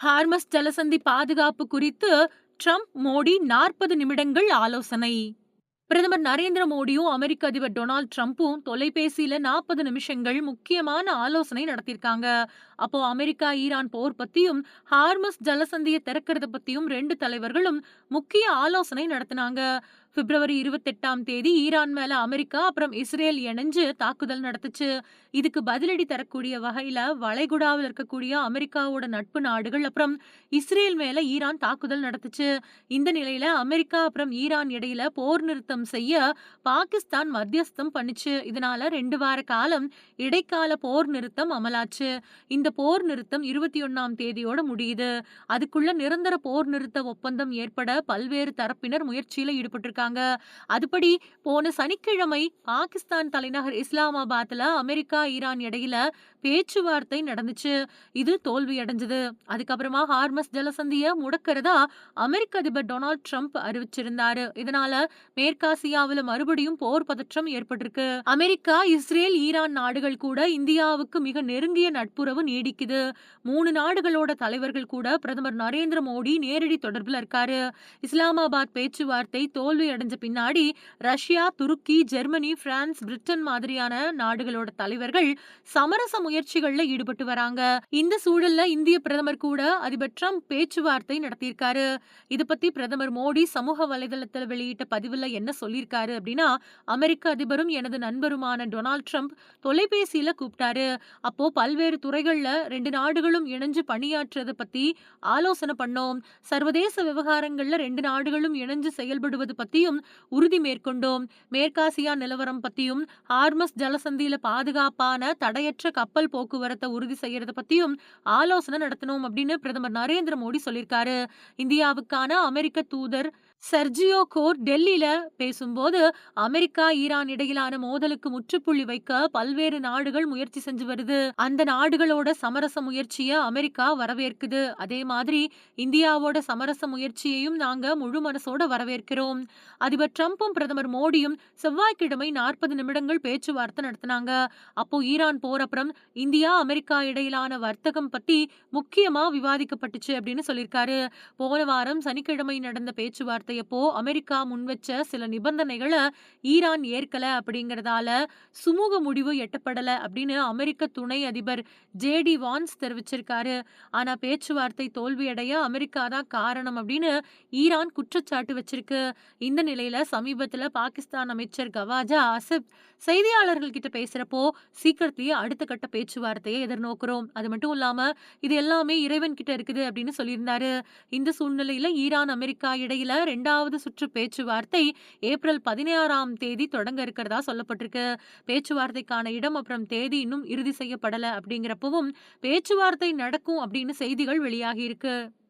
Hormuz ஜலசந்தி பாதுகாப்பு குறித்து Trump Modi 40 நிமிடங்கள் ஆலோசனை. பிரதமர் நரேந்திர மோடியும் அமெரிக்க அதிபர் டொனால்ட் ட்ரம்ப்பும் தொலைபேசியில 40 நிமிஷங்கள் முக்கியமான ஆலோசனை நடத்திருக்காங்க. அப்போ அமெரிக்கா ஈரான் போர் பத்தியும் ஹார்மஸ் ஜலசந்தியை திறக்கிறத பத்தியும் ரெண்டு தலைவர்களும் முக்கிய ஆலோசனை நடத்தினாங்க. பிப்ரவரி 28ஆம் தேதி ஈரான் மேல அமெரிக்கா அப்புறம் இஸ்ரேல் இணைஞ்சு தாக்குதல் நடத்துச்சு. இதுக்கு பதிலடி தரக்கூடிய வகையில வளைகுடாவில் இருக்கக்கூடிய அமெரிக்காவோட நட்பு நாடுகள் அப்புறம் இஸ்ரேல் மேல ஈரான் தாக்குதல் நடத்துச்சு. இந்த நிலையில அமெரிக்கா அப்புறம் ஈரான் இடையில போர் நிறுத்தம் செய்ய பாகிஸ்தான் மத்தியஸ்தம் பண்ணுச்சு. இதனால 2 வார காலம் இடைக்கால போர் நிறுத்தம் அமலாச்சு. இந்த போர் நிறுத்தம் 21ஆம் தேதியோட முடியுது. அதுக்குள்ள நிரந்தர போர் நிறுத்த ஒப்பந்தம் ஏற்பட பல்வேறு தரப்பினர் முயற்சியில ஈடுபட்டிருக்காங்க. அதுபடி போன சனிக்கிழமை பாகிஸ்தான் தலைநகர் இஸ்லாமாபாத்ல அமெரிக்கா ஈரான் இடையில பேச்சுவார்த்தை நடந்துச்சு. இது தோல்வி அடைஞ்சது. அதுக்கப்புறமா ஹார்மஸ் ஜலசந்திய முடக்கிறதா அமெரிக்க அதிபர் டொனால்ட் ட்ரம்ப் அறிவிச்சிருந்தாரு. இதனால மேற்காசியாவுல மறுபடியும் போர் பதற்றம் ஏற்பட்டிருக்கு. அமெரிக்கா, இஸ்ரேல், ஈரான் நாடுகள் கூட இந்தியாவுக்கு மிக நெருங்கிய நட்புறவு நீடிக்குது. 3 நாடுகளோட தலைவர்கள் கூட பிரதமர் நரேந்திர மோடி நேரடி தொடர்புல இருக்காரு. இஸ்லாமாபாத் பேச்சுவார்த்தை தோல்வி அடைஞ்ச பின்னாடி ரஷ்யா, துருக்கி, ஜெர்மனி, பிரான்ஸ், பிரிட்டன் மாதிரியான நாடுகளோட தலைவர்கள் சமரச முயற்சிகள்ல ஈடுபட்டு வராங்க. இந்த சூழல்ல இந்திய பிரதமர் கூட அதிபர் ட்ரம்ப் பேச்சுவார்த்தை நடத்தியிருக்காரு. இது பத்தி பிரதமர் மோடி சமூக வலைதளத்தில் வெளியிட்ட பதிவுல என்ன சொல்லியிருக்காரு அப்படின்னா, அமெரிக்க அதிபரும் எனது நண்பருமான டொனால்ட் ட்ரம்ப் தொலைபேசியில கூப்பிட்டாரு. அப்போ பல்வேறு துறைகள்ல 2 நாடுகளும் இணைஞ்சு பணியாற்றுறத பத்தி ஆலோசனை பண்ணோம். சர்வதேச விவகாரங்கள்ல 2 நாடுகளும் இணைஞ்சு செயல்படுவது பத்தியும் உறுதி மேற்கொண்டோம். மேற்காசியா நிலவரம் பத்தியும் ஹார்மஸ் ஜலசந்தியில பாதுகாப்பான தடையற்ற கப்பல் போக்குவரத்தை உறுதி செய்யறத பத்தியும் ஆலோசனை நடத்தினோம் அப்படின்னு பிரதமர் நரேந்திர மோடி சொல்லியிருக்காரு. இந்தியாவுக்கான அமெரிக்க தூதர் செர்ஜியோ கோர் டெல்லியில பேசும்போது, அமெரிக்கா ஈரான் இடையிலான மோதலுக்கு முற்றுப்புள்ளி வைக்க பல்வேறு நாடுகள் முயற்சி செஞ்சு வருது. அந்த நாடுகளோட சமரச முயற்சிய அமெரிக்கா வரவேற்குது. அதே மாதிரி இந்தியாவோட சமரச முயற்சியையும் நாங்க முழு மனசோட வரவேற்கிறோம். அதிபர் ட்ரம்பும் பிரதமர் மோடியும் செவ்வாய்க்கிழமை 40 நிமிடங்கள் பேச்சுவார்த்தை நடத்தினாங்க. அப்போ ஈரான் போர் அப்புறம் இந்தியா, அமெரிக்கா இடையிலான வர்த்தகம் பத்தி முக்கியமா விவாதிக்கப்பட்டுச்சு அப்படின்னு சொல்லியிருக்காரு. போன வாரம் சனிக்கிழமை நடந்த பேச்சுவார்த்தையப்போ அமெரிக்கா முன்வச்ச சில நிபந்தனைகளை ஈரான் ஏற்கல அப்படிங்கறதால சுமூக முடிவு எட்டப்படல அப்படின்னு அமெரிக்க துணை அதிபர் ஜே.டி. வான்ஸ் தெரிவிச்சிருக்காரு. ஆனா பேச்சுவார்த்தை தோல்வியடைய அமெரிக்கா தான் காரணம் அப்படின்னு ஈரான் குற்றச்சாட்டு வச்சிருக்கு. இந்த நிலையில சமீபத்துல பாகிஸ்தான் அமைச்சர் கவாஜா ஆசிப் செய்தியாளர்கள் கிட்ட பேசுறப்போ, சீக்கிரத்திலேயே அடுத்த கட்ட பேச்சுவார்த்தையை எதிர்நோக்குறோம். அது மட்டும் இல்லாம இது எல்லாமே இறைவன் கிட்ட இருக்குது அப்படின்னு சொல்லியிருந்தாரு. இந்த சூழ்நிலையில ஈரான், அமெரிக்கா இடையில 2வது சுற்று பேச்சுவார்த்தை ஏப்ரல் 16ஆம் தேதி தொடங்க இருக்கிறதா சொல்லப்பட்டிருக்கு. பேச்சுவார்த்தைக்கான இடம் அப்புறம் தேதி இன்னும் இறுதி செய்யப்படல அப்படிங்கிறப்பவும் பேச்சுவார்த்தை நடக்கும் அப்படின்னு செய்திகள் வெளியாகி இருக்கு.